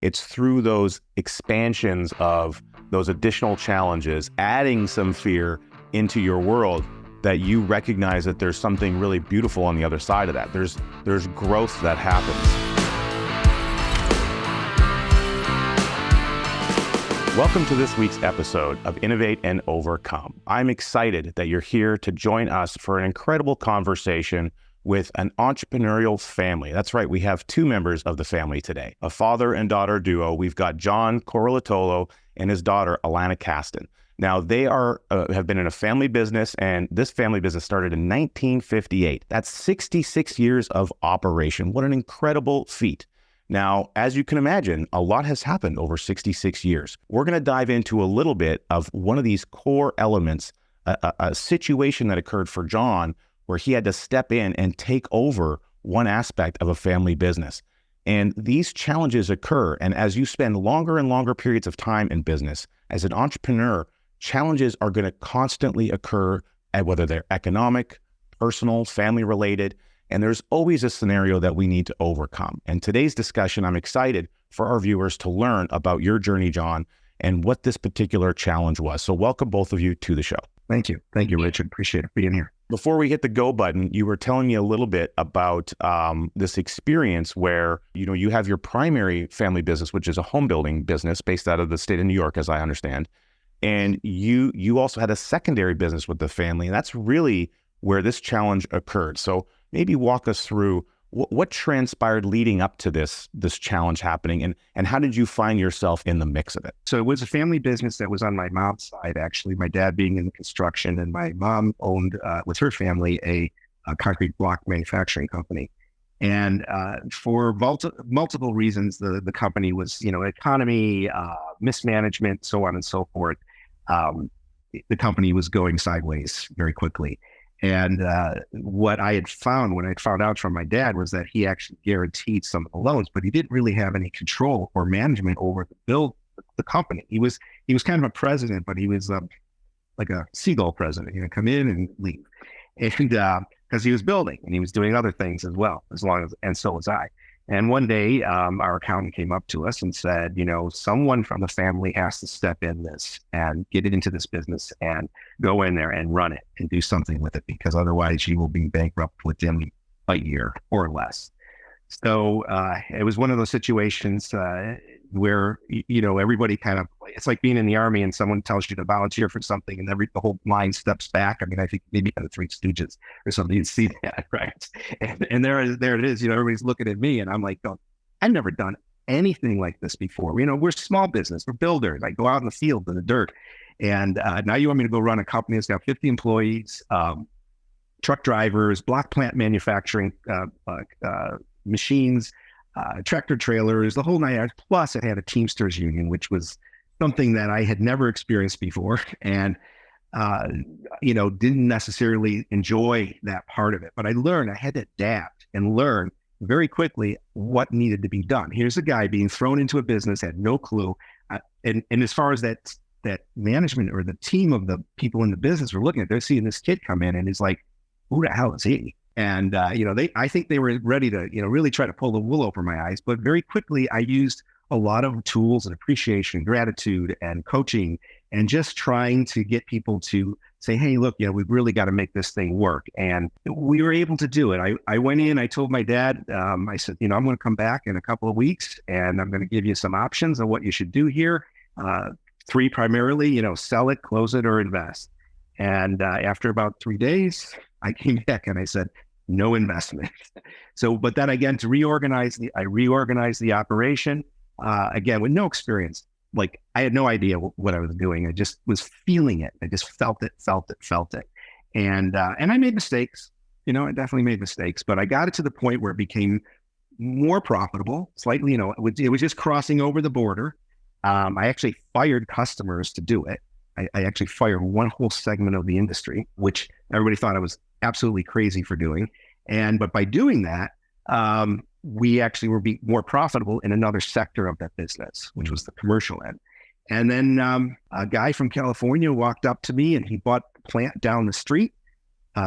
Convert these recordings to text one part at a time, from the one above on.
It's through those expansions of those additional challenges, adding some fear into your world, that you recognize that there's something really beautiful on the other side of that. There's growth that happens. Welcome to this week's episode of Innovate and Overcome. I'm excited that you're here to join us for an incredible conversation with an entrepreneurial family. That's right, we have two members of the family today, a father and daughter duo. We've got John Colaruotolo and his daughter, Alana Caston. Now, they have been in a family business, and this family business started in 1958. That's 66 years of operation. What an incredible feat. Now, as you can imagine, a lot has happened over 66 years. We're going to dive into a little bit of one of these core elements, a situation that occurred for John where he had to step in and take over one aspect of a family business. And these challenges occur, and as you spend longer and longer periods of time in business, as an entrepreneur, challenges are going to constantly occur, whether they're economic, personal, family related, and there's always a scenario that we need to overcome. And today's discussion, I'm excited for our viewers to learn about your journey, John, and what this particular challenge was. So welcome both of you to the show. Thank you. Thank you, Richard. Appreciate it being here. Before we hit the go button, you were telling me a little bit about this experience where, you have your primary family business, which is a home building business based out of the state of New York, as I understand. And you also had a secondary business with the family, and that's really where this challenge occurred. So maybe walk us through what transpired leading up to this challenge happening, and how did you find yourself in the mix of it? So it was a family business that was on my mom's side, actually, my dad being in the construction, and my mom owned, with her family, a concrete block manufacturing company. And for multiple reasons, the company was, economy, mismanagement, so on and so forth. The company was going sideways very quickly. And what I had found when I found out from my dad was that he actually guaranteed some of the loans, but he didn't really have any control or management over the company. He was kind of a president, but he was like a seagull president, come in and leave. And because he was building and he was doing other things as well, and so was I. And one day, our accountant came up to us and said, someone from the family has to step in this and get it into this business and go in there and run it and do something with it, because otherwise you will be bankrupt within a year or less. So it was one of those situations where, everybody kind of, it's like being in the Army and someone tells you to volunteer for something and the whole line steps back. I mean, I think maybe on the Three Stooges or something, you'd see that, right? And there it is, everybody's looking at me and I'm like, I've never done anything like this before. We're small business, we're builders. I go out in the field in the dirt. And now you want me to go run a company that's got 50 employees, truck drivers, block plant manufacturing, machines, tractor trailers, the whole nine yards. Plus it had a Teamsters union, which was something that I had never experienced before. And, didn't necessarily enjoy that part of it, but I had to adapt and learn very quickly what needed to be done. Here's a guy being thrown into a business, had no clue. And as far as that management or the team of the people in the business were looking at, they're seeing this kid come in and he's like, who the hell is he? And, I think they were ready to, really try to pull the wool over my eyes. But very quickly, I used a lot of tools and appreciation, gratitude and coaching, and just trying to get people to say, hey, look, we've really got to make this thing work. And we were able to do it. I went in, I told my dad, I said, I'm going to come back in a couple of weeks and I'm going to give you some options on what you should do here. 3 primarily, sell it, close it, or invest. And after about 3 days, I came back and I said, no investment. So, but then again, I reorganized the operation, again, with no experience. Like I had no idea what I was doing. I just was feeling it. I just felt it. And I made mistakes, I definitely made mistakes, but I got it to the point where it became more profitable, slightly, it was just crossing over the border. I actually fired customers to do it. I actually fired one whole segment of the industry, which everybody thought I was absolutely crazy for doing. But by doing that, we actually were more profitable in another sector of that business, which was the commercial end. And then a guy from California walked up to me and he bought a plant down the street.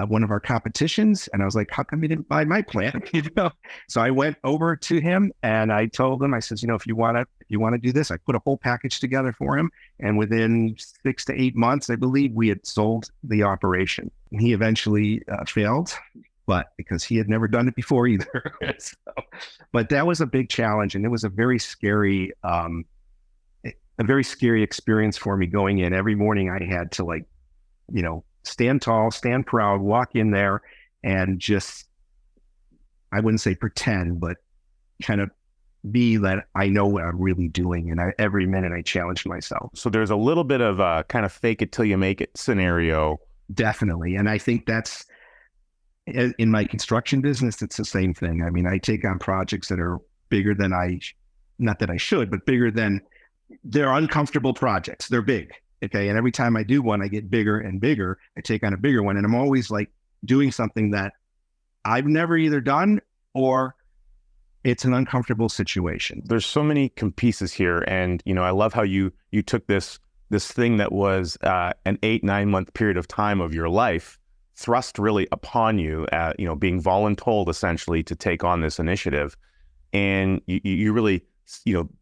one of our competitions. And I was like, how come you didn't buy my plant? So I went over to him and I told him, I said, if you want to do this, I put a whole package together for him. And within 6 to 8 months, I believe we had sold the operation. And he eventually failed, but because he had never done it before either. But that was a big challenge. And it was a very scary experience for me going in. Every morning I had to stand tall, stand proud, walk in there and just, I wouldn't say pretend, but kind of be that I know what I'm really doing. And every minute I challenged myself. So there's a little bit of a kind of fake it till you make it scenario. Definitely. And I think that's, in my construction business, it's the same thing. I mean, I take on projects that are bigger than not that I should, but bigger than, they're uncomfortable projects. They're big. Okay. And every time I do one, I get bigger and bigger. I take on a bigger one. And I'm always like doing something that I've never either done or it's an uncomfortable situation. There's so many pieces here. And, I love how you took this thing that was an 8-9 month period of time of your life thrust really upon you, being voluntold essentially to take on this initiative. And you really,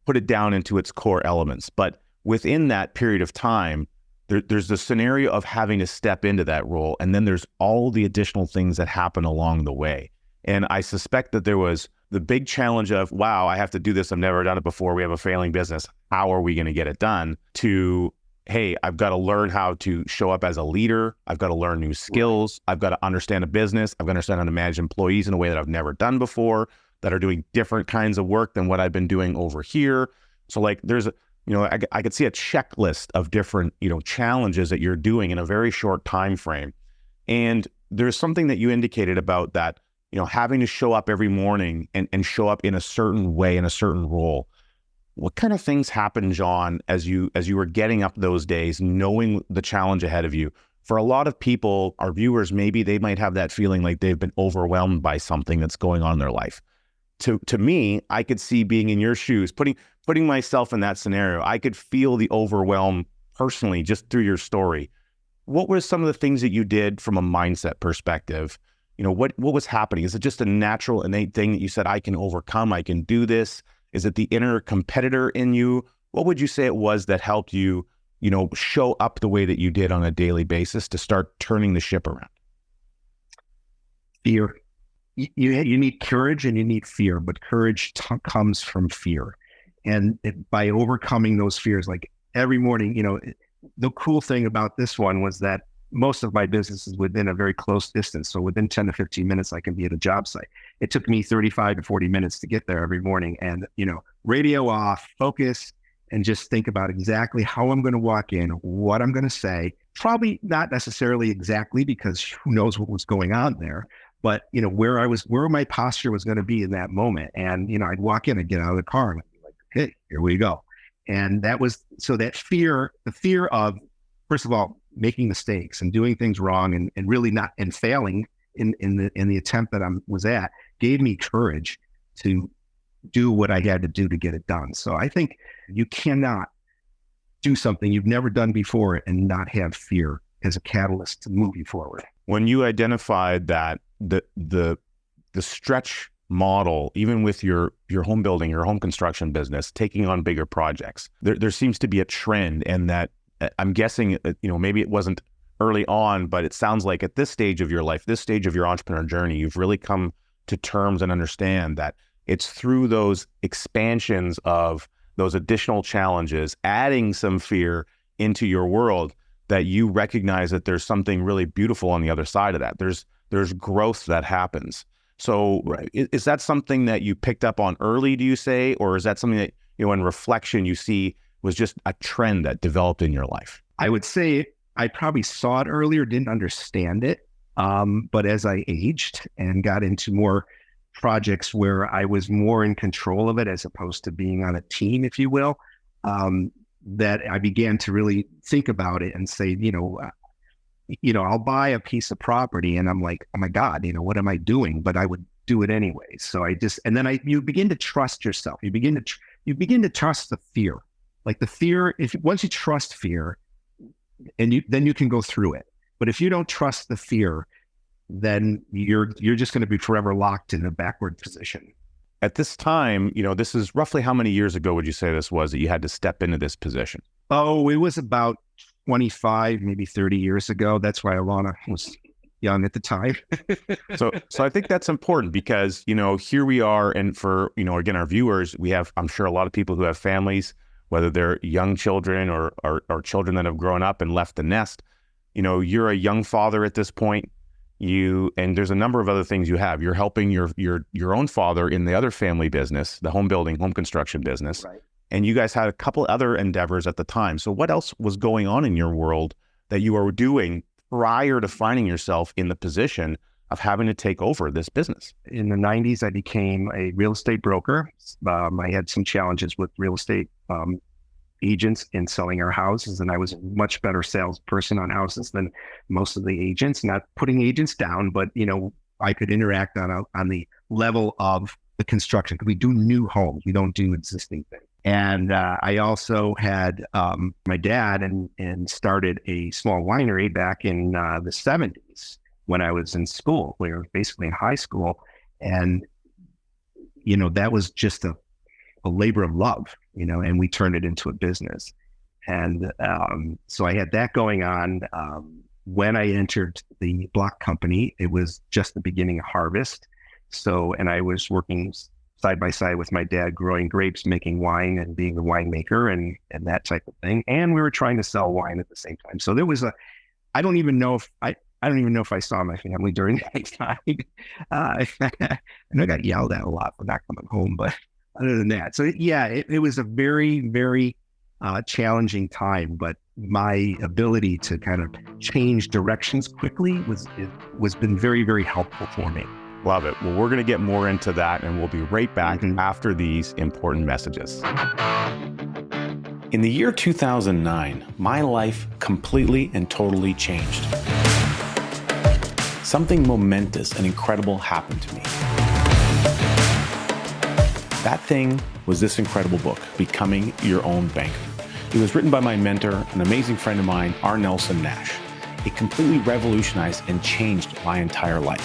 put it down into its core elements. But within that period of time, there's the scenario of having to step into that role. And then there's all the additional things that happen along the way. And I suspect that there was the big challenge of, wow, I have to do this. I've never done it before. We have a failing business. How are we going to get it done? To, hey, I've got to learn how to show up as a leader. I've got to learn new skills. I've got to understand a business. I've got to understand how to manage employees in a way that I've never done before, that are doing different kinds of work than what I've been doing over here. So there's I could see a checklist of different, challenges that you're doing in a very short time frame. And there's something that you indicated about that, having to show up every morning and show up in a certain way, in a certain role. What kind of things happened, John, as you were getting up those days, knowing the challenge ahead of you? For a lot of people, our viewers, maybe they might have that feeling like they've been overwhelmed by something that's going on in their life. To me, I could see being in your shoes, putting myself in that scenario. I could feel the overwhelm personally just through your story. What were some of the things that you did from a mindset perspective? What was happening? Is it just a natural, innate thing that you said, I can overcome, I can do this? Is it the inner competitor in you? What would you say it was that helped you, show up the way that you did on a daily basis to start turning the ship around? Fear. You need courage and you need fear, but courage comes from fear. And by overcoming those fears, like every morning, the cool thing about this one was that most of my business is within a very close distance. So within 10 to 15 minutes, I can be at a job site. It took me 35 to 40 minutes to get there every morning. And, radio off, focus, and just think about exactly how I'm going to walk in, what I'm going to say. Probably not necessarily exactly, because who knows what was going on there. But, where my posture was going to be in that moment. And, I'd walk in and get out of the car and I'd be like, hey, here we go. And that was, so that fear, the fear of, first of all, making mistakes and doing things wrong and really not, and failing in the attempt that I was at, gave me courage to do what I had to do to get it done. So I think you cannot do something you've never done before and not have fear as a catalyst to move you forward. When you identified that the stretch model, even with your home building, your home construction business, taking on bigger projects, there seems to be a trend, and that I'm guessing, maybe it wasn't early on, but it sounds like at this stage of your life, this stage of your entrepreneur journey, you've really come to terms and understand that it's through those expansions of those additional challenges, adding some fear into your world, that you recognize that there's something really beautiful on the other side of that. There's growth that happens. So right. Is that something that you picked up on early, do you say? Or is that something that, in reflection, you see was just a trend that developed in your life? I would say I probably saw it earlier, didn't understand it. But as I aged and got into more projects where I was more in control of it, as opposed to being on a team, if you will, that I began to really think about it and say, I'll buy a piece of property and I'm like, oh my God, what am I doing? But I would do it anyway. So you begin to trust yourself. You begin to trust the fear. Like the fear, once you trust fear, and then you can go through it. But if you don't trust the fear, then you're just going to be forever locked in a backward position. At this time, this is roughly how many years ago would you say this was that you had to step into this position? Oh, it was about 25, maybe 30 years ago. That's why Alana was young at the time. So I think that's important because, here we are. And for, again, our viewers, we have, I'm sure, a lot of people who have families, whether they're young children or children that have grown up and left the nest. You're a young father at this point. And there's a number of other things you have. You're helping your own father in the other family business, the home construction business. Right. And you guys had a couple other endeavors at the time. So what else was going on in your world that you were doing prior to finding yourself in the position of having to take over this business? In the 90s, I became a real estate broker. I had some challenges with real estate agents in selling our houses, and I was a much better salesperson on houses than most of the agents. Not putting agents down, but I could interact on the level of the construction. We do new homes, we don't do existing things. And I also had my dad and started a small winery back in the 70s when I was in school. We were basically in high school, and that was just a labor of love, and we turned it into a business. And so I had that going on. When I entered the block company, it was just the beginning of harvest. And I was working side by side with my dad, growing grapes, making wine, and being the winemaker and that type of thing. And we were trying to sell wine at the same time. So there was I don't even know if I saw my family during that time. I know I got yelled at a lot for not coming home, but other than that. So yeah, it was a very, very challenging time, but my ability to kind of change directions quickly was been very, very helpful for me. Love it. Well, we're going to get more into that, and we'll be right back after these important messages. In the year 2009, my life completely and totally changed. Something momentous and incredible happened to me. That thing was this incredible book, Becoming Your Own Banker. It was written by my mentor, an amazing friend of mine, R. Nelson Nash. It completely revolutionized and changed my entire life.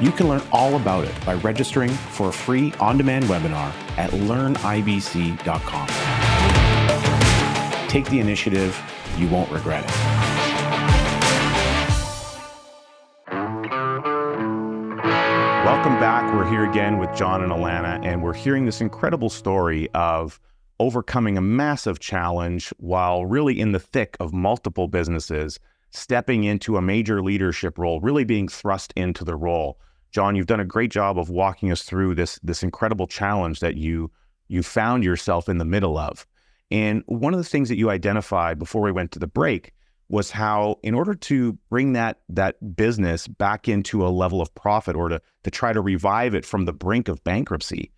You can learn all about it by registering for a free on-demand webinar at learnibc.com. Take the initiative. You won't regret it. Welcome back. We're here again with John and Alana, and we're hearing this incredible story of overcoming a massive challenge while really in the thick of multiple businesses, stepping into a major leadership role, really being thrust into the role. John, you've done a great job of walking us through this incredible challenge that you found yourself in the middle of. And one of the things that you identified before we went to the break was how, in order to bring that business back into a level of profit, or to try to revive it from the brink of bankruptcy,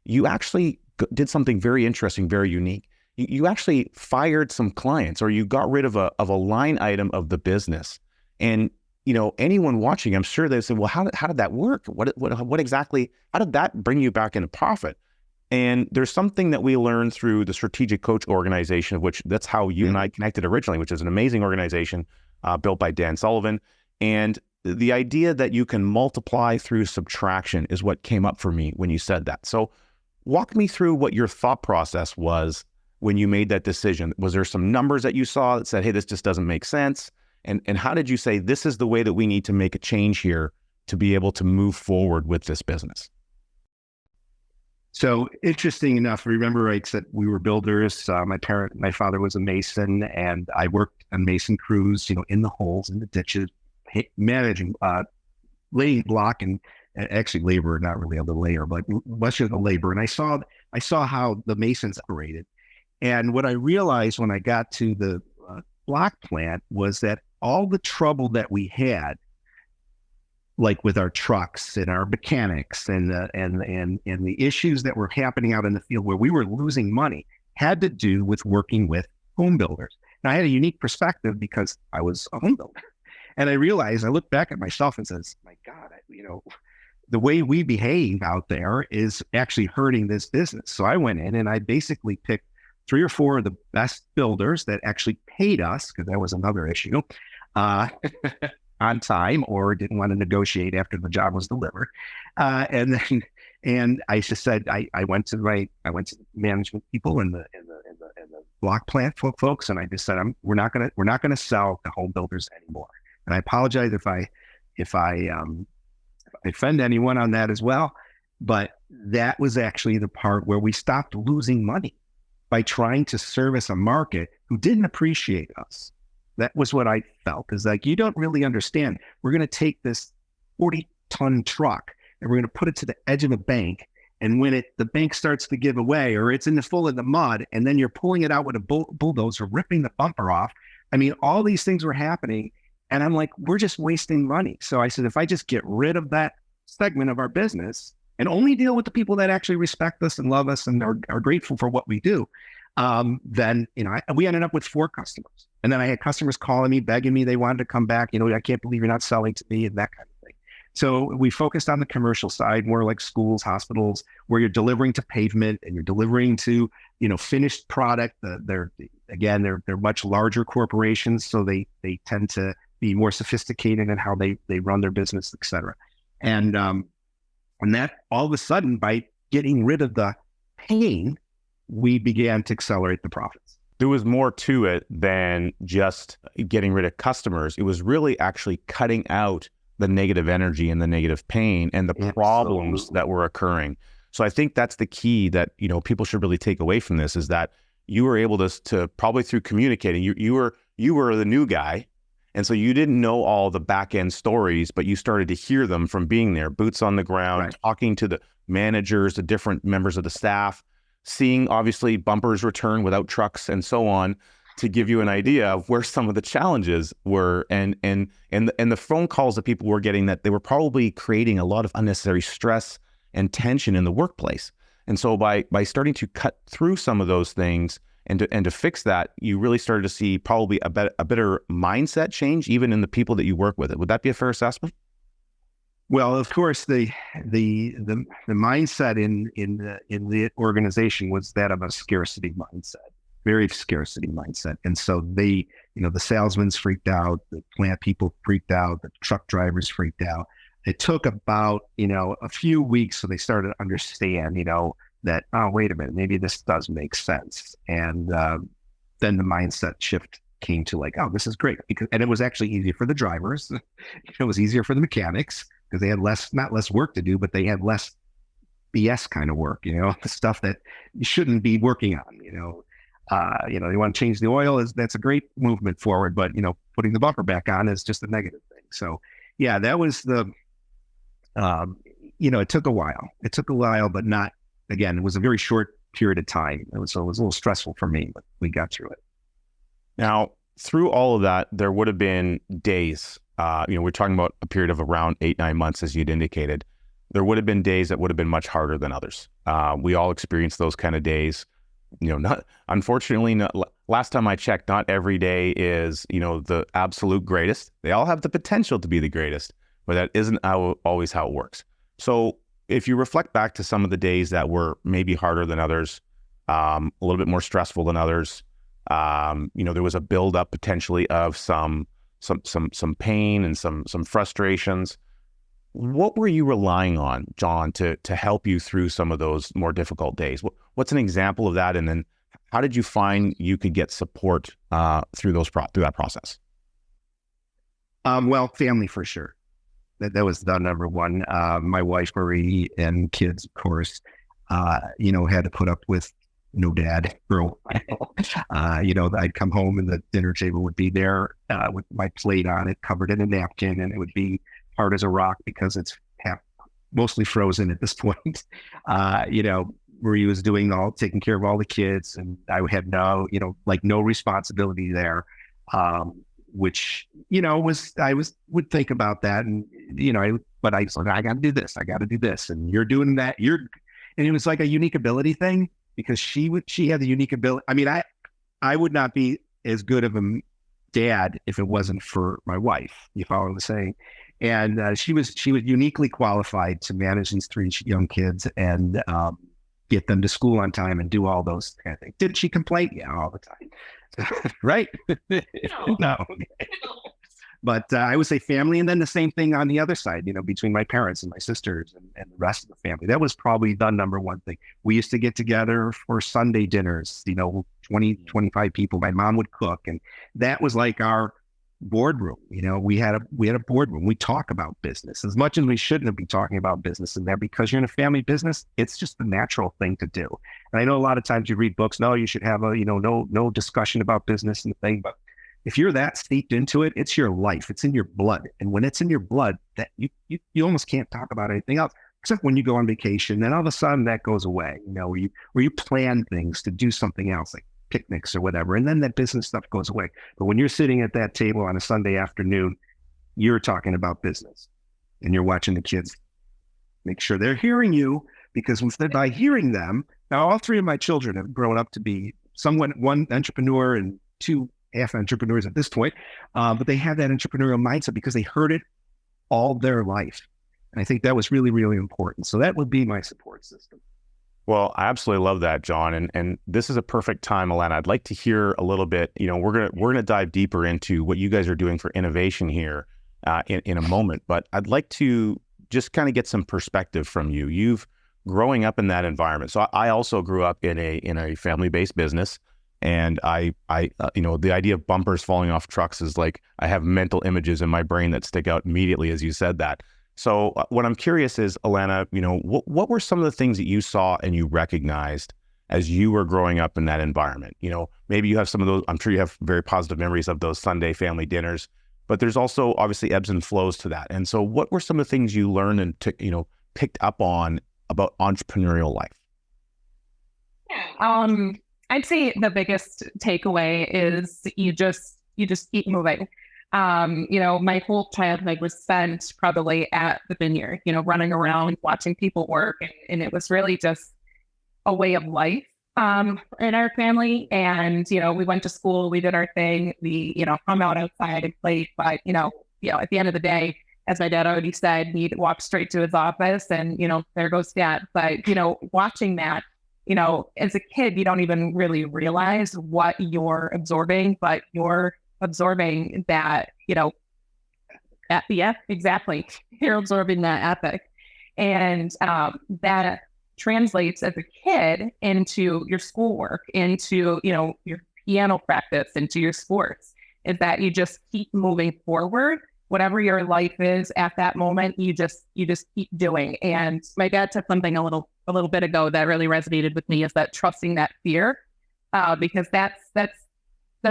you actually did something very interesting, very unique. You actually fired some clients, or you got rid of a line item of the business. And anyone watching, I'm sure they said, well, how did that work? What exactly, how did that bring you back into profit? And there's something that we learned through the Strategic Coach organization, of which that's how you and I connected originally, which is an amazing organization built by Dan Sullivan. And the idea that you can multiply through subtraction is what came up for me when you said that. So walk me through what your thought process was when you made that decision. Was there some numbers that you saw that said, hey, this just doesn't make sense? And how did you say, this is the way that we need to make a change here to be able to move forward with this business? So interesting enough, remember I said we were builders. My father was a mason, and I worked on mason crews, in the holes, in the ditches, managing, laying block, and actually labor, not really the layer, but much of the labor. And I saw how the masons operated. And what I realized when I got to the block plant was that all the trouble that we had, like with our trucks and our mechanics and the issues that were happening out in the field where we were losing money, had to do with working with home builders. And I had a unique perspective because I was a home builder. And I realized, I looked back at myself and says, my God, the way we behave out there is actually hurting this business. So I went in and I basically picked 3 or 4 of the best builders that actually paid us, because that was another issue. on time or didn't want to negotiate after the job was delivered. And I just said, I went to the management people and the block plant folks, and I just said, we're not gonna sell to home builders anymore. And I apologize if I offend anyone on that as well, but that was actually the part where we stopped losing money by trying to service a market who didn't appreciate us. That was what I felt, is like, you don't really understand. We're going to take this 40-ton truck and we're going to put it to the edge of a bank. And when the bank starts to give away, or it's in the mud, and then you're pulling it out with a bulldozer, ripping the bumper off. I mean, all these things were happening. And I'm like, we're just wasting money. So I said, if I just get rid of that segment of our business and only deal with the people that actually respect us and love us and are grateful for what we do, then, we ended up with 4 customers. And then I had customers calling me, begging me, they wanted to come back. I can't believe you're not selling to me, and that kind of thing. So we focused on the commercial side, more like schools, hospitals, where you're delivering to pavement and you're delivering to, finished product. They're much larger corporations, so they tend to be more sophisticated in how they run their business, et cetera. And that, all of a sudden, by getting rid of the pain, we began to accelerate the profits. There was more to it than just getting rid of customers. It was really actually cutting out the negative energy and the negative pain and the problems that were occurring. So I think that's the key that, people should really take away from this, is that you were able to probably through communicating, you were the new guy. And so you didn't know all the back end stories, but you started to hear them from being there, boots on the ground, right, talking to the managers, the different members of the staff, seeing obviously bumpers return without trucks and so on, to give you an idea of where some of the challenges were, and the phone calls that people were getting, that they were probably creating a lot of unnecessary stress and tension in the workplace. And so by starting to cut through some of those things and to fix that, you really started to see probably a better mindset change even in the people that you work with. Would that be a fair assessment? Well, of course, the mindset in the organization was that of a scarcity mindset, very scarcity mindset. And so the salesmen freaked out, the plant people freaked out, the truck drivers freaked out. It took about, a few weeks, so they started to understand, that, oh, wait a minute, maybe this does make sense. And then the mindset shift came to like, oh, this is great. And it was actually easier for the drivers. It was easier for the mechanics, because they had not less work to do, but they had less BS kind of work, the stuff that you shouldn't be working on, they want to change the oil, that's a great movement forward, but, putting the bumper back on is just a negative thing. So yeah, that was it took a while, but not, again, it was a very short period of time. It was a little stressful for me, but we got through it. Now, through all of that, there would have been days, we're talking about a period of around 8-9 months, as you'd indicated. There would have been days that would have been much harder than others. We all experienced those kind of days. Unfortunately, last time I checked, not every day is, the absolute greatest. They all have the potential to be the greatest, but that isn't always how it works. So if you reflect back to some of the days that were maybe harder than others, a little bit more stressful than others, there was a buildup potentially of some pain and some frustrations. What were you relying on, John, to help you through some of those more difficult days? What's an example of that? And then how did you find you could get support through that process? Well, family for sure. That was the number one. My wife, Marie, and kids, of course, had to put up with no dad for a while. I'd come home and the dinner table would be there with my plate on it, covered in a napkin, and it would be hard as a rock because it's mostly frozen at this point. Marie was taking care of all the kids, and I had no responsibility there. Which, would think about that, and, but I was like, I got to do this. And you're doing that. And it was like a unique ability thing, because she had the unique ability. I mean, I would not be as good of a dad if it wasn't for my wife. You follow what I'm saying? And she was uniquely qualified to manage these 3 young kids and get them to school on time and do all those kind of things. Did she complain? Yeah, all the time. Right? No. But I would say family, and then the same thing on the other side, between my parents and my sisters and the rest of the family. That was probably the number one thing. We used to get together for Sunday dinners, 20, 25 people. My mom would cook, and that was like our boardroom. We had a boardroom. We talk about business as much as we shouldn't be talking about business in there, because you're in a family business. It's just the natural thing to do. And I know a lot of times you read books, no, you should have no discussion about business and the thing, but if you're that steeped into it, it's your life. It's in your blood. And when it's in your blood, that you almost can't talk about anything else, except when you go on vacation. Then all of a sudden that goes away, where you plan things to do something else, like picnics or whatever. And then that business stuff goes away. But when you're sitting at that table on a Sunday afternoon, you're talking about business, and you're watching the kids make sure they're hearing you, because instead, by hearing them, now all three of my children have grown up to be one entrepreneur and two half entrepreneurs at this point, but they have that entrepreneurial mindset because they heard it all their life. And I think that was really, really important. So that would be my support system. Well, I absolutely love that, John. And this is a perfect time, Alana. I'd like to hear a little bit, we're gonna dive deeper into what you guys are doing for innovation here in a moment, but I'd like to just kind of get some perspective from you. You've growing up in that environment. So I also grew up in a family-based business. And the idea of bumpers falling off trucks is like, I have mental images in my brain that stick out immediately as you said that. So what I'm curious is, Alana, what were some of the things that you saw and you recognized as you were growing up in that environment? Maybe you have some of those, I'm sure you have very positive memories of those Sunday family dinners, but there's also obviously ebbs and flows to that. And so what were some of the things you learned and picked up on about entrepreneurial life? Yeah. I'd say the biggest takeaway is you just keep moving. My whole childhood was spent probably at the vineyard, running around, watching people work. And it was really just a way of life in our family. And, we went to school, we did our thing, we, hung out outside and played. But, at the end of the day, as my dad already said, he'd walk straight to his office and, there goes Dad. But, watching that, as a kid, you don't even really realize what you're absorbing, but you're absorbing that, exactly. You're absorbing that ethic. And that translates as a kid into your schoolwork, into, your piano practice, into your sports, is that you just keep moving forward. Whatever your life is at that moment, you just keep doing. And my dad said something a little bit ago that really resonated with me, is that trusting that fear, because that's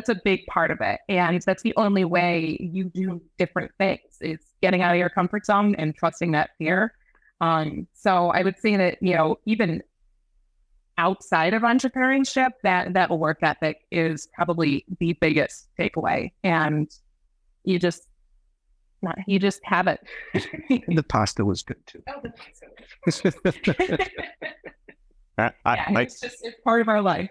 a big part of it. And that's the only way you do different things, is getting out of your comfort zone and trusting that fear. So I would say that, even outside of entrepreneurship, that work ethic is probably the biggest takeaway. And you just have it. And the pasta was good too. Oh, the pasta. It's part of our life.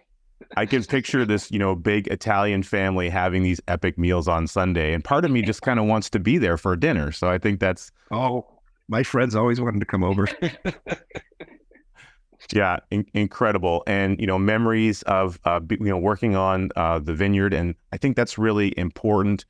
I can picture this, big Italian family having these epic meals on Sunday. And part of me just kind of wants to be there for dinner. So I think that's... Oh, my friends always wanted to come over. Yeah, incredible. And, memories of, working on the vineyard. And I think that's really important.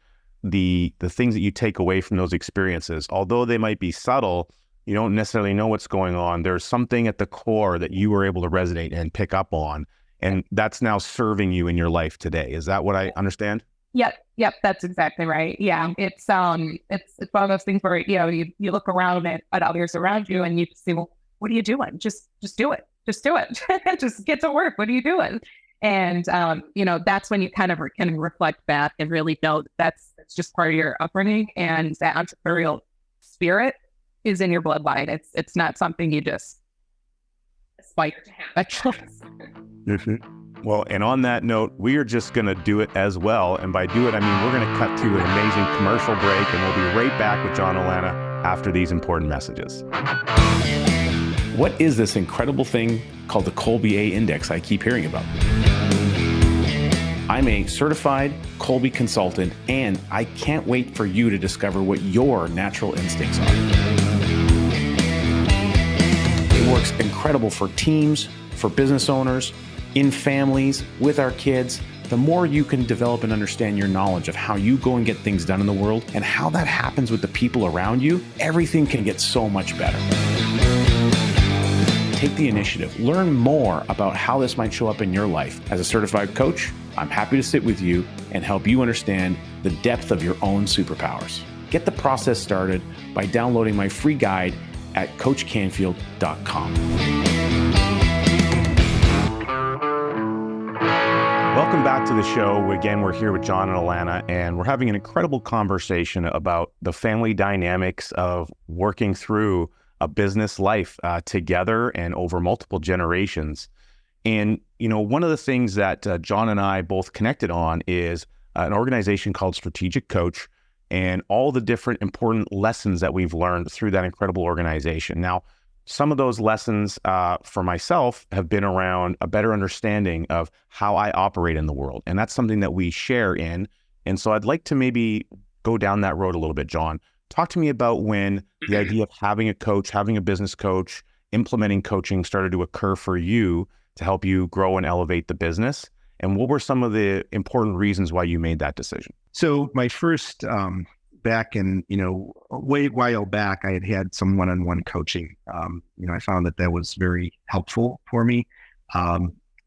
The things that you take away from those experiences, although they might be subtle, you don't necessarily know what's going on. There's something at the core that you were able to resonate and pick up on. And that's now serving you in your life today. Is that what I understand? Yep, that's exactly right. Yeah, it's one of those things where you look around at others around you and you just say, well, what are you doing? Just do it. Just do it. Just get to work. What are you doing? And that's when you kind of can reflect back and really know that's just part of your upbringing, and that entrepreneurial spirit is in your bloodline. It's not something you just aspire to have. Mm-hmm. Well, and on that note, we are just going to do it as well. And by do it, I mean, we're going to cut to an amazing commercial break, and we'll be right back with John and Alana after these important messages. What is this incredible thing called the Kolbe A Index I keep hearing about? I'm a certified Kolbe consultant, and I can't wait for you to discover what your natural instincts are. It works incredible for teams, for business owners, in families, with our kids. the more you can develop and understand your knowledge of how you go and get things done in the world and how that happens with the people around you, everything can get so much better. Take the initiative. Learn more about how this might show up in your life. As a certified coach, I'm happy to sit with you and help you understand the depth of your own superpowers. Get the process started by downloading my free guide at coachcanfield.com. Welcome back to the show. Again, we're here with John and Alana, and we're having an incredible conversation about the family dynamics of working through a business life together and over multiple generations. And, one of the things that John and I both connected on is an organization called Strategic Coach and all the different important lessons that we've learned through that incredible organization. Now, some of those lessons for myself have been around a better understanding of how I operate in the world. And that's something that we share in. And so I'd like to maybe go down that road a little bit, John. Talk to me about when the idea of having a coach, having a business coach, implementing coaching started to occur for you to help you grow and elevate the business. And what were some of the important reasons why you made that decision? So my first, back in, way while back, I had some one-on-one coaching. I found that was very helpful for me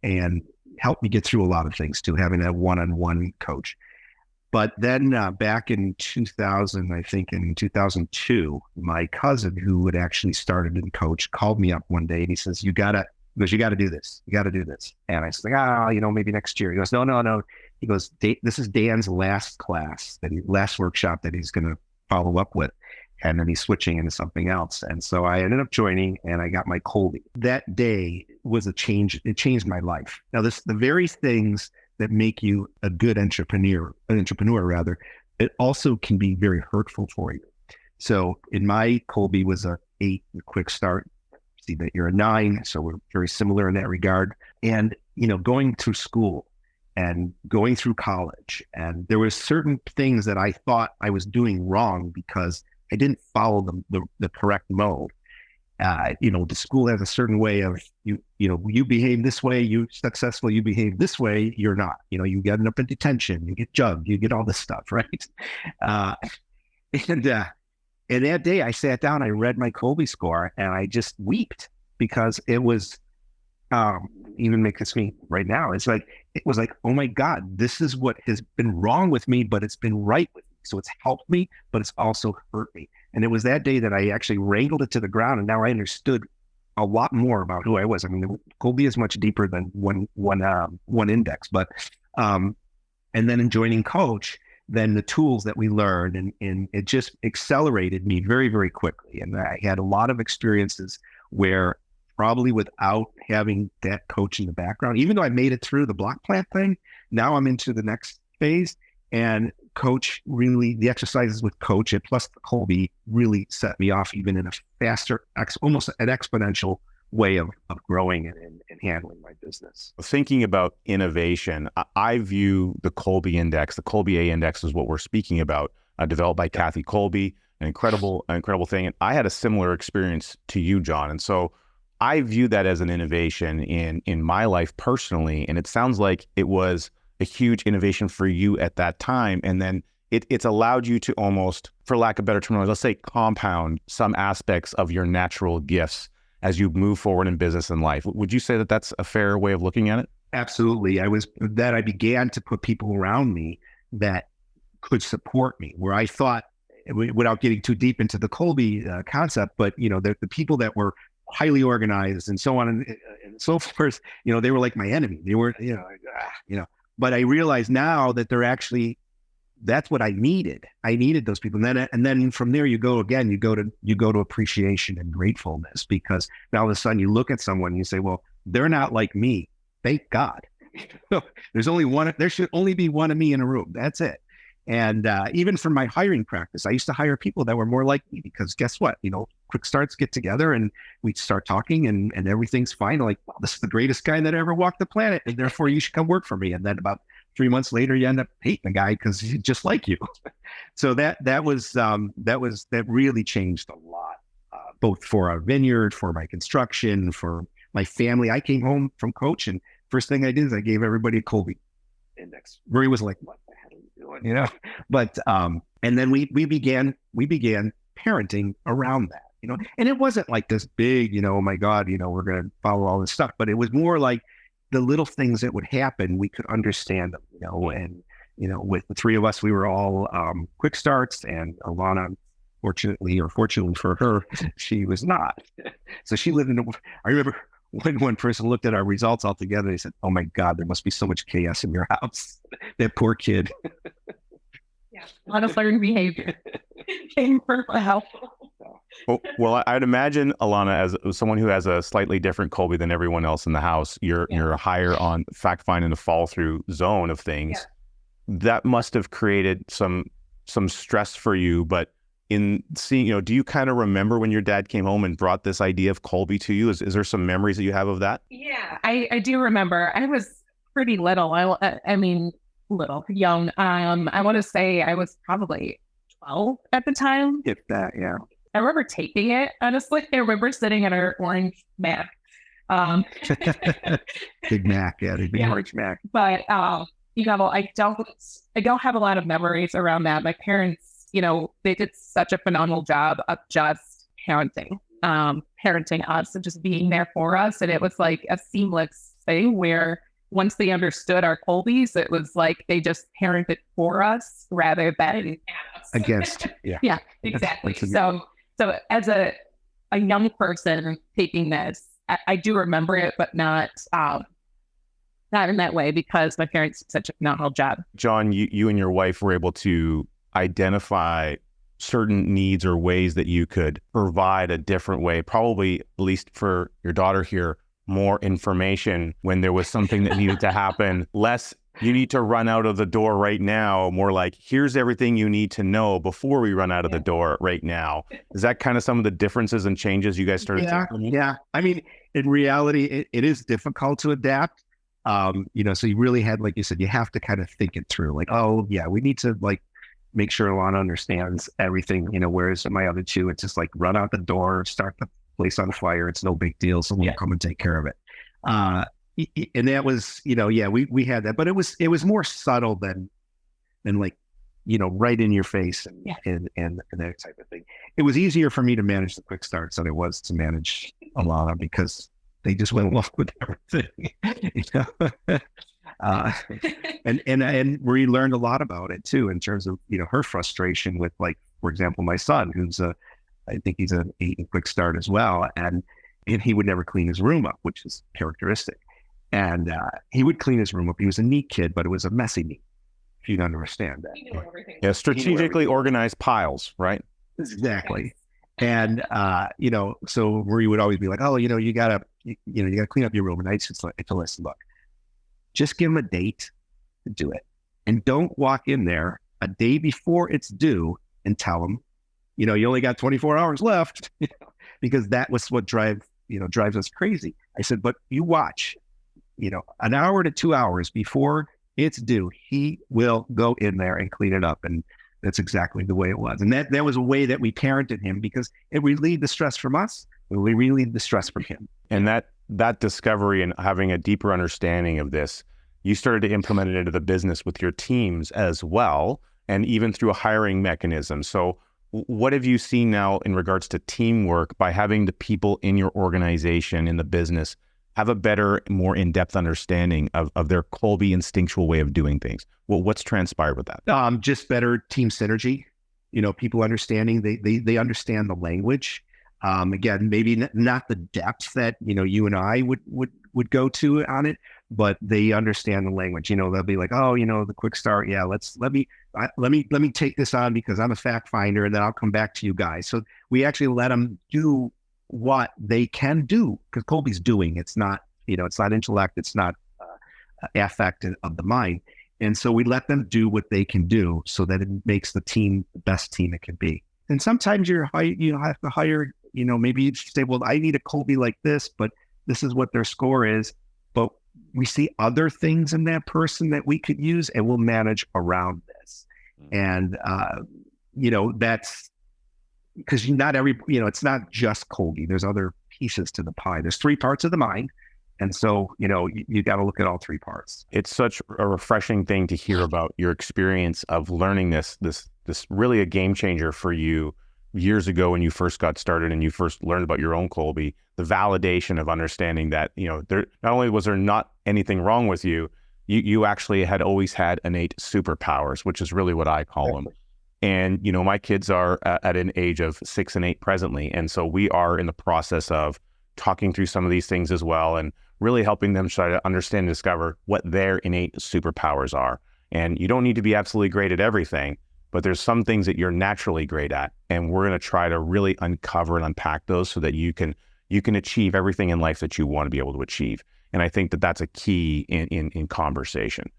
and helped me get through a lot of things too, having a one-on-one coach. But then back in 2000, I think in 2002, my cousin who had actually started in coach called me up one day and he says, you got to do this. You got to do this. And I said, maybe next year. He goes, no. He goes, this is Dan's last class, last workshop that he's going to follow up with. And then he's switching into something else. And so I ended up joining and I got my Kolbe. That day was a change. It changed my life. Now, the very things that make you a good entrepreneur, it also can be very hurtful for you. So in my Kolbe was a 8, a quick start. See that you're a 9. So we're very similar in that regard. And, going through school and going through college, and there were certain things that I thought I was doing wrong because I didn't follow the correct mode. The school has a certain way of you behave this way, you successful, you behave this way, you're not. You get up in detention, you get jugged, you get all this stuff, right? And that day I sat down, I read my Kolbe score, and I just wept because it was even makes me right now. It was like, oh my God, this is what has been wrong with me, but it's been right with me. So it's helped me, but it's also hurt me. And it was that day that I actually wrangled it to the ground, and now I understood a lot more about who I was. I mean, Kolbe is much deeper than one index, but and then in joining coach, then the tools that we learned, and it just accelerated me very, very quickly. And I had a lot of experiences where probably without having that coach in the background, even though I made it through the block plant thing, now I'm into the next phase. And coach really, the exercises with coach and plus the Kolbe really set me off even in a faster, almost an exponential way of growing and handling my business. Thinking about innovation, I view the Kolbe Index, the Kolbe A Index is what we're speaking about, developed by Kathy Kolbe, an incredible thing. And I had a similar experience to you, John. And so I view that as an innovation in my life personally. And it sounds like it was a huge innovation for you at that time. And then it's allowed you to almost, for lack of better terminology, let's say compound some aspects of your natural gifts as you move forward in business and life. Would you say that that's a fair way of looking at it? Absolutely. I began to put people around me that could support me, where I thought, without getting too deep into the Kolbe concept, but the people that were highly organized and so on and so forth, they were like my enemy. They were, but I realize now that they're actually, that's what I needed. I needed those people. And then from there you go to appreciation and gratefulness, because now all of a sudden you look at someone and you say, well, they're not like me. Thank God. There should only be one of me in a room. That's it. And even from my hiring practice, I used to hire people that were more like me, because guess what? Quick starts get together and we start talking and everything's fine. Like, wow, this is the greatest guy that ever walked the planet, and therefore you should come work for me. And then about 3 months later, you end up hating the guy because he's just like you. So that really changed a lot, both for our vineyard, for my construction, for my family. I came home from coach, and first thing I did is I gave everybody a Kolbe Index. Index. Murray was like, what the hell are you doing? But, and then we began parenting around that, and it wasn't like this big, oh my God, we're going to follow all this stuff, but it was more like the little things that would happen, we could understand them, and, with the three of us, we were all quick starts, and Alana, fortunately for her, she was not. So she lived I remember when one person looked at our results all together, they said, oh my God, there must be so much chaos in your house. That poor kid. Yeah, a lot of learned behavior came from the house. Well, I'd imagine, Alana, as someone who has a slightly different Kolbe than everyone else in the house, you're higher on fact finding the fall through zone of things. Yeah. That must have created some stress for you. But in seeing, do you kind of remember when your dad came home and brought this idea of Kolbe to you? Is there some memories that you have of that? Yeah, I do remember. I was pretty little. I mean, young. I want to say I was probably 12 at the time. If that, yeah. I remember taking it, honestly. I remember sitting in our orange Mac. Big Mac, the big orange Mac. But, I don't have a lot of memories around that. My parents, they did such a phenomenal job of just parenting us and just being there for us. And it was like a seamless thing where once they understood our Kolbes, it was like they just parented for us rather than at us. Against. Yeah. Yeah, exactly. So as a young person taking this, I do remember it, but not in that way, because my parents did such a phenomenal job. John, you and your wife were able to identify certain needs or ways that you could provide a different way, probably, at least for your daughter here, more information when there was something that needed to happen. Less, you need to run out of the door right now. More like, here's everything you need to know before we run out of the door right now. Is that kind of some of the differences and changes you guys started to? Yeah. I mean, in reality, it is difficult to adapt. So you really had, like you said, you have to kind of think it through. Like, oh yeah, we need to make sure Alana understands everything, whereas my other two, it's just like run out the door, start the place on fire. It's no big deal. Someone will come and take care of it. And that was, we had that, but it was more subtle than right in your face and that type of thing. It was easier for me to manage the quick starts than it was to manage Alana, because they just went along with everything. And we learned a lot about it too, in terms of, her frustration with, like, for example, my son, who's I think he's an 8 in quick start as well. And he would never clean his room up, which is characteristic. And he would clean his room up. He was a neat kid, but it was a messy neat, if you'd understand that. He knew everything. Yeah, strategically organized piles, right? Exactly. And, so Marie would always be like, oh, you gotta clean up your room. And I just like to listen, look, just give him a date to do it. And don't walk in there a day before it's due and tell him, you only got 24 hours left, because that was what drives us crazy. I said, but you watch, an hour to 2 hours before it's due, he will go in there and clean it up. And that's exactly the way it was. And that was a way that we parented him, because it relieved the stress from us. We relieved the stress from him. And that discovery and having a deeper understanding of this, you started to implement it into the business with your teams as well, and even through a hiring mechanism. So what have you seen now in regards to teamwork by having the people in your organization, in the business, have a better, more in-depth understanding of their Kolbe instinctual way of doing things? Well, what's transpired with that? Just better team synergy, people understanding, they understand the language. Again, maybe not the depth that, you and I would go to on it, but they understand the language. They'll be like, oh, the quick start. Yeah, let me take this on because I'm a fact finder, and then I'll come back to you guys. So we actually let them do what they can do, because Kolbe's doing. It's not, it's not intellect. It's not affect of the mind. And so we let them do what they can do, so that it makes the team the best team it can be. And sometimes you have to hire, maybe you say, well, I need a Kolbe like this, but this is what their score is. But we see other things in that person that we could use, and we'll manage around this. And, that's because not every, it's not just Kolbe. There's other pieces to the pie. There's 3 parts of the mind. And so, you got to look at all three parts. It's such a refreshing thing to hear about your experience of learning this really a game changer for you years ago when you first got started and you first learned about your own Kolbe, the validation of understanding that, there not only was there not anything wrong with you, you actually had always had innate superpowers, which is really what I call them. And, my kids are at an age of 6 and 8 presently. And so we are in the process of talking through some of these things as well, and really helping them try to understand and discover what their innate superpowers are. And you don't need to be absolutely great at everything, but there's some things that you're naturally great at. And we're going to try to really uncover and unpack those so that you can achieve everything in life that you want to be able to achieve. And I think that that's a key in conversation.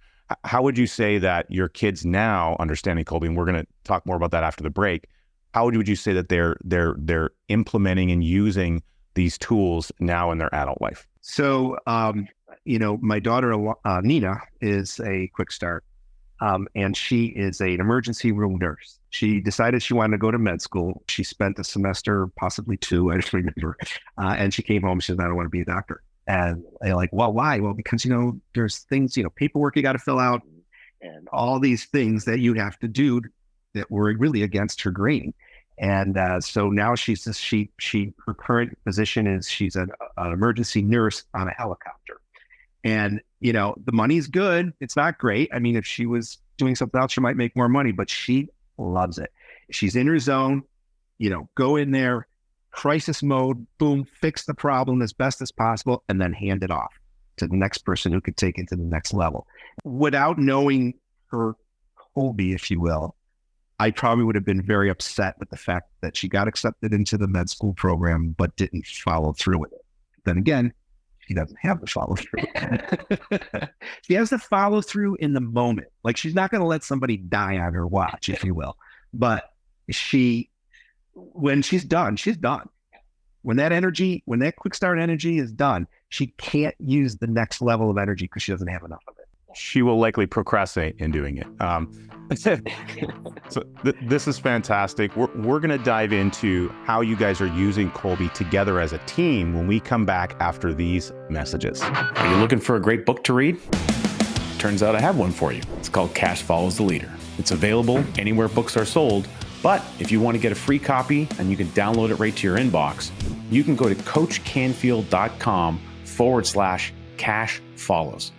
How would you say that your kids now understanding Kolbe, and we're going to talk more about that after the break, how would you say that they're implementing and using these tools now in their adult life? So, my daughter, Nina, is a quick start, and she is an emergency room nurse. She decided she wanted to go to med school. She spent a semester, possibly 2, I just remember, and she came home. She said, I don't want to be a doctor. And they're like, well, why? Well, because, there's things, paperwork you got to fill out and all these things that you have to do that were really against her grain. And so now her current position is she's an emergency nurse on a helicopter. And, the money's good. It's not great. I mean, if she was doing something else, she might make more money, but she loves it. She's in her zone, go in there, crisis mode, boom, fix the problem as best as possible, and then hand it off to the next person who could take it to the next level. Without knowing her Kolbe, if you will, I probably would have been very upset with the fact that she got accepted into the med school program, but didn't follow through with it. Then again, she doesn't have the follow through. She has the follow through in the moment. Like, she's not going to let somebody die on her watch, if you will. But when she's done, she's done. When that quick start energy is done, she can't use the next level of energy because she doesn't have enough of it. She will likely procrastinate in doing it. So this is fantastic. We're going to dive into how you guys are using Kolbe together as a team when we come back after these messages. Are you looking for a great book to read? Turns out I have one for you. It's called Cash Follows the Leader. It's available anywhere books are sold, but if you want to get a free copy and you can download it right to your inbox, you can go to coachcanfield.com/cash follows.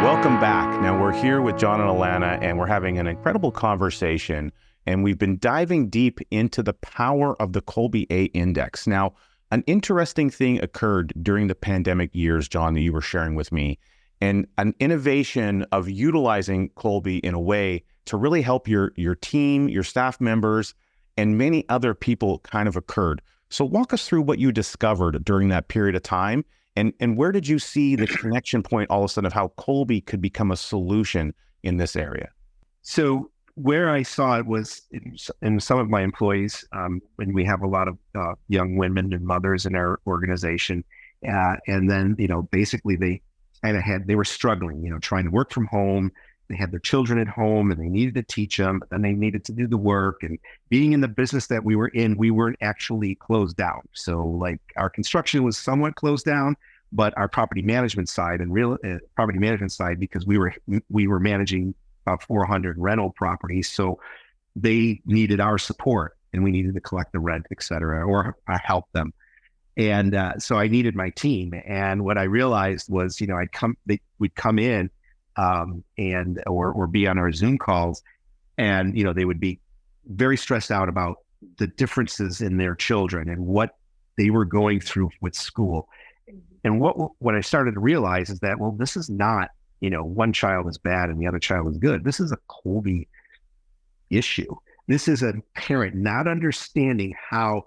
Welcome back. Now we're here with John and Alana, and we're having an incredible conversation, and we've been diving deep into the power of the Kolbe A Index. Now, an interesting thing occurred during the pandemic years, John, that you were sharing with me, and an innovation of utilizing Kolbe in a way to really help your team, your staff members, and many other people kind of occurred. So walk us through what you discovered during that period of time, and where did you see the connection point all of a sudden of how Kolbe could become a solution in this area? So where I saw it was in some of my employees, when we have a lot of young women and mothers in our organization, and then, basically they were struggling, trying to work from home. They had their children at home and they needed to teach them, but then they needed to do the work. And being in the business that we were in, we weren't actually closed down. So like our construction was somewhat closed down, but our property management side because we were managing about 400 rental properties. So they needed our support and we needed to collect the rent, et cetera, or help them. And so I needed my team. And what I realized was, we'd come in or be on our Zoom calls, and they would be very stressed out about the differences in their children and what they were going through with school. And what I started to realize is that, well, this is not, one child is bad and the other child is good. This is a Kolbe issue. This is a parent not understanding how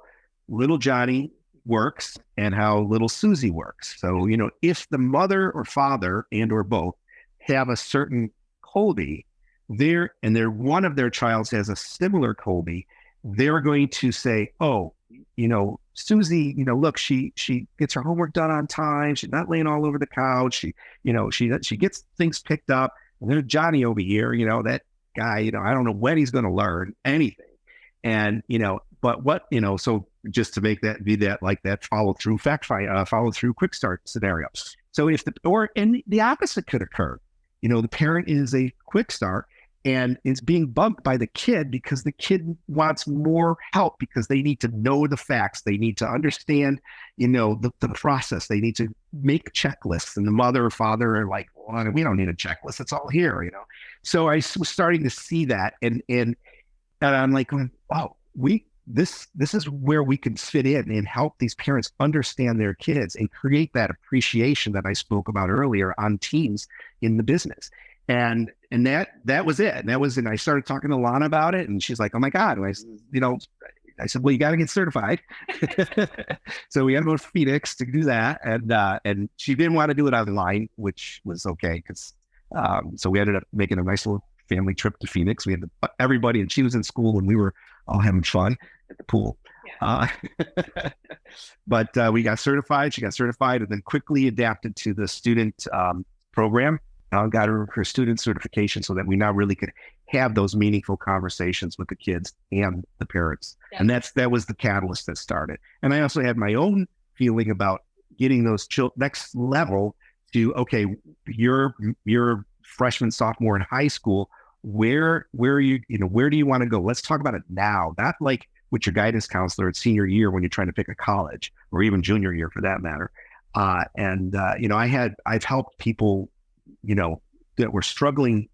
little Johnny works and how little Susie works. So, if the mother or father and or both have a certain Kolbe, one of their child has a similar Kolbe, they're going to say, oh, Susie, look, she gets her homework done on time. She's not laying all over the couch. She gets things picked up. And there's Johnny over here, that guy, I don't know when he's going to learn anything. And, but what, so just to make that be that like that follow through follow through quick start scenario. So and the opposite could occur. The parent is a quick start and is being bugged by the kid because the kid wants more help because they need to know the facts. They need to understand, the process. They need to make checklists. And the mother or father are like, well, we don't need a checklist. It's all here, So I was starting to see that. And I'm like, wow, this is where we can fit in and help these parents understand their kids and create that appreciation that I spoke about earlier on teams in the business. And that was it. And I started talking to Alana about it, and she's like, oh my God. And I said, well, you got to get certified. So we had to go to Phoenix to do that. And she didn't want to do it online, which was okay. Because so we ended up making a nice little family trip to Phoenix. We had everybody, and she was in school, and we were all having fun at the pool. Yeah. But we got certified. She got certified and then quickly adapted to the student program. Got her student certification so that we now really could have those meaningful conversations with the kids and the parents. Yeah. And that was the catalyst that started. And I also had my own feeling about getting those next level to, okay, you're freshman, sophomore in high school. Where are you, where do you want to go? Let's talk about it now, not like with your guidance counselor at senior year when you're trying to pick a college or even junior year for that matter. I've helped people, that were struggling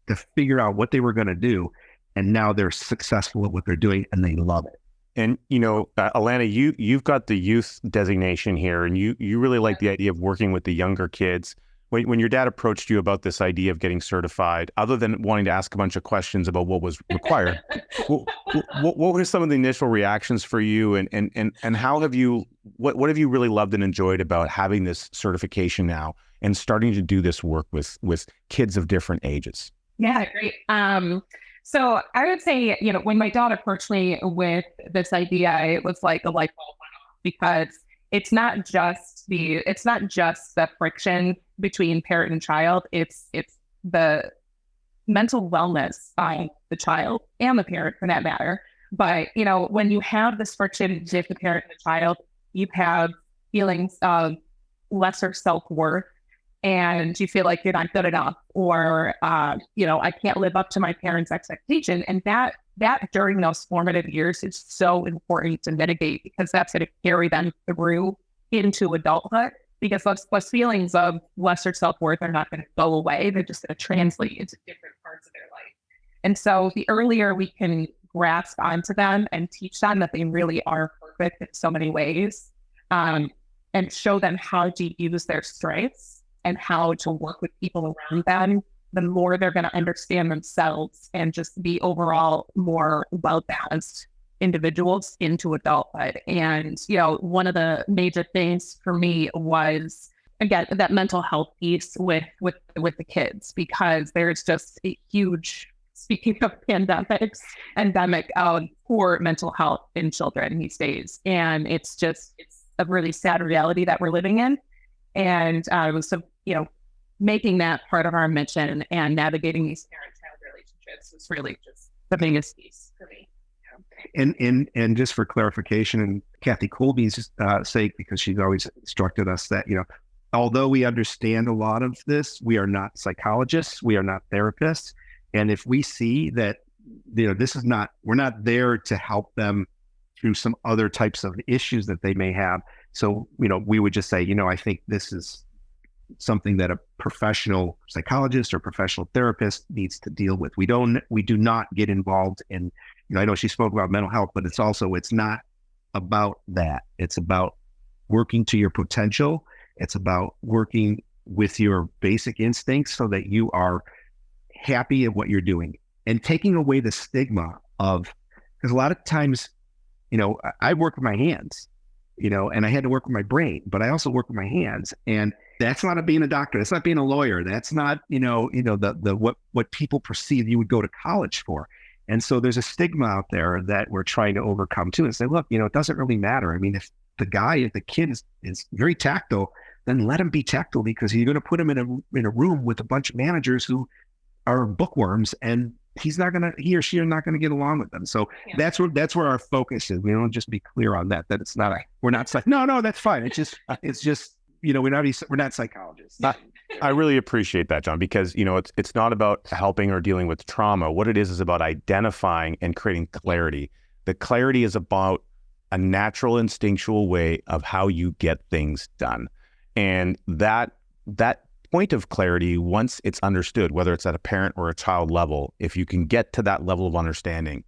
to figure out what they were going to do. And now they're successful at what they're doing and they love it. And, Alana, you've got the youth designation here, and you really like the idea of working with the younger kids. When your dad approached you about this idea of getting certified, other than wanting to ask a bunch of questions about what was required, what were some of the initial reactions for you, and how have you, what have you really loved and enjoyed about having this certification now and starting to do this work with kids of different ages? Yeah, great. So I would say, when my daughter approached me with this idea, it was like a light bulb went off, because it's not just the friction between parent and child. It's the mental wellness of the child and the parent for that matter. But, when you have this friction with the parent and the child, you have feelings of lesser self-worth, and you feel like you're not good enough, or, I can't live up to my parents' expectation. And that during those formative years is so important to mitigate, because that's going to carry them through into adulthood, because those feelings of lesser self-worth are not going to go away. They're just going to translate into different parts of their life. And so the earlier we can grasp onto them and teach them that they really are perfect in so many ways, and show them how to use their strengths and how to work with people around them, the more they're going to understand themselves and just be overall more well-balanced individuals into adulthood. And, one of the major things for me was, again, that mental health piece with the kids, because there's just a huge, speaking of endemic of poor mental health in children these days. And it's a really sad reality that we're living in. And making that part of our mission and navigating these parent-child relationships was really just the biggest piece for me. And just for clarification, and Kathy Kolbe's sake, because she's always instructed us that, although we understand a lot of this, we are not psychologists, we are not therapists. And if we see that, we're not there to help them through some other types of issues that they may have. So, we would just say, I think this is something that a professional psychologist or professional therapist needs to deal with. We do not get involved in, I know she spoke about mental health, but it's not about that. It's about working to your potential. It's about working with your basic instincts so that you are happy at what you're doing, and taking away the stigma of, because a lot of times, I work with my hands, and I had to work with my brain, but I also work with my hands. And that's not being a doctor. That's not being a lawyer. That's not, what people perceive you would go to college for. And so there's a stigma out there that we're trying to overcome too, and say, look, it doesn't really matter. I mean, if the kid is very tactile, then let him be tactile, because you're going to put him in a room with a bunch of managers who are bookworms, and he or she are not gonna get along with them. So that's where our focus is. We don't just be clear on that it's not we're not no, that's fine. It's just we're not psychologists. I really appreciate that, John, because it's not about helping or dealing with trauma. What it is about identifying and creating clarity. The clarity is about a natural, instinctual way of how you get things done, and that point of clarity, once it's understood, whether it's at a parent or a child level, if you can get to that level of understanding,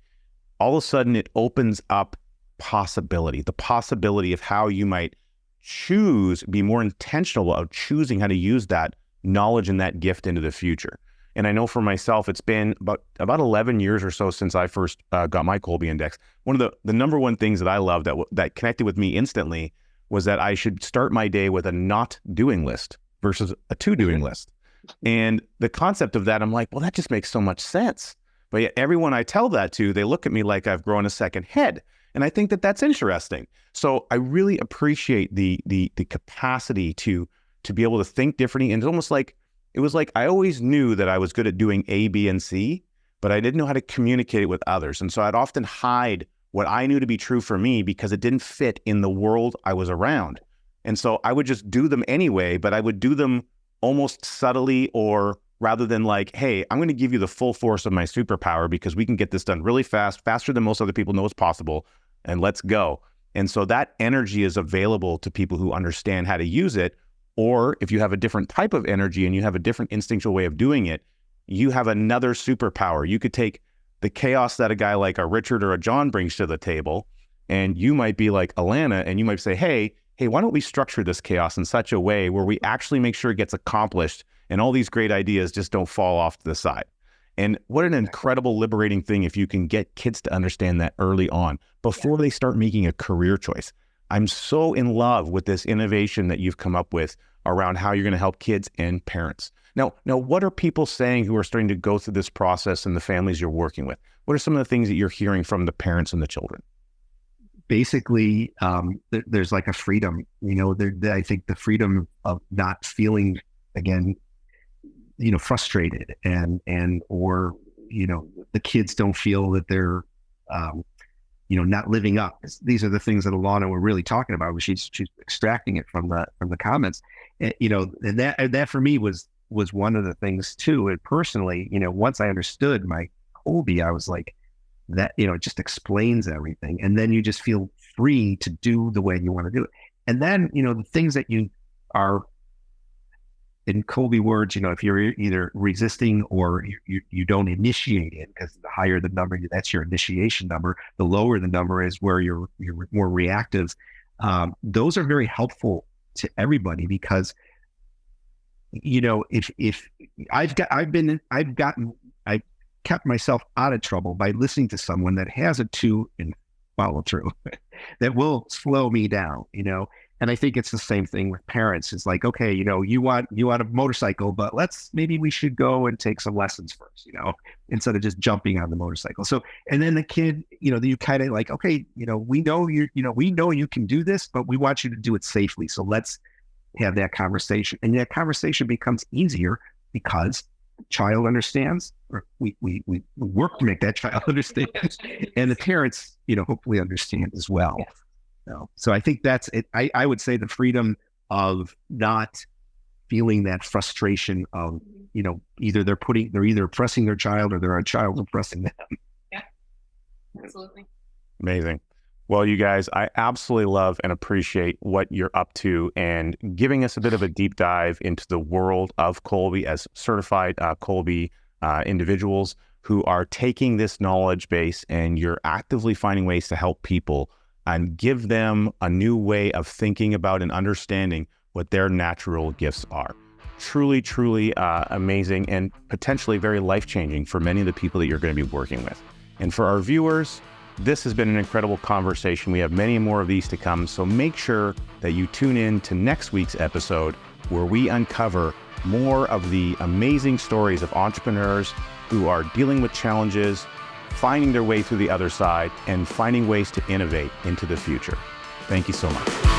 all of a sudden it opens up the possibility of how you might be more intentional about choosing how to use that knowledge and that gift into the future. And I know for myself, it's been about 11 years or so since I first got my Kolbe Index. One of the number one things that I loved that connected with me instantly was that I should start my day with a not doing list versus a to-doing list. And the concept of that, I'm like, well, that just makes so much sense. But yet everyone I tell that to, they look at me like I've grown a second head. And I think that that's interesting. So I really appreciate the capacity to be able to think differently. And it was like I always knew that I was good at doing A, B, and C, but I didn't know how to communicate it with others. And so I'd often hide what I knew to be true for me because it didn't fit in the world I was around. And so I would just do them anyway, but I would do them almost subtly, or rather than like, hey, I'm going to give you the full force of my superpower because we can get this done really fast, faster than most other people know is possible, and let's go. And so that energy is available to people who understand how to use it. Or if you have a different type of energy and you have a different instinctual way of doing it, you have another superpower. You could take the chaos that a guy like a Richard or a John brings to the table, and you might be like Alana, and you might say, hey, why don't we structure this chaos in such a way where we actually make sure it gets accomplished and all these great ideas just don't fall off to the side. And what an incredible liberating thing if you can get kids to understand that early on before they start making a career choice. I'm so in love with this innovation that you've come up with around how you're going to help kids and parents. Now, what are people saying who are starting to go through this process and the families you're working with? What are some of the things that you're hearing from the parents and the children? Basically, there's like a freedom, I think the freedom of not feeling, again, frustrated or the kids don't feel that they're, not living up. These are the things that Alana were really talking about. She's extracting it from the comments, and that for me was one of the things too. And personally, once I understood my Kolbe, I was like, that, it just explains everything. And then you just feel free to do the way you want to do it. And then, the things that you are, in Kolbe words, if you're either resisting or you don't initiate it, because the higher the number, that's your initiation number. The lower the number is where you're more reactive. Those are very helpful to everybody because, if I've kept myself out of trouble by listening to someone that has a to and follow through that will slow me down, And I think it's the same thing with parents. It's like, okay, you want a motorcycle, but maybe we should go and take some lessons first, instead of just jumping on the motorcycle. So, and then the kid, you kind of like, okay, we know you can do this, but we want you to do it safely. So let's have that conversation. And that conversation becomes easier because the child understands, or we work to make that child understand, and the parents, hopefully understand as well. Yes. So I think that's it. I would say the freedom of not feeling that frustration of, either they're either oppressing their child or they're a child oppressing them. Yeah, absolutely. Amazing. Well, you guys, I absolutely love and appreciate what you're up to and giving us a bit of a deep dive into the world of Kolbe as certified Kolbe individuals who are taking this knowledge base, and you're actively finding ways to help people and give them a new way of thinking about and understanding what their natural gifts are. Truly, truly amazing and potentially very life-changing for many of the people that you're going to be working with. And for our viewers, this has been an incredible conversation. We have many more of these to come, so make sure that you tune in to next week's episode where we uncover more of the amazing stories of entrepreneurs who are dealing with challenges, finding their way through the other side, and finding ways to innovate into the future. Thank you so much.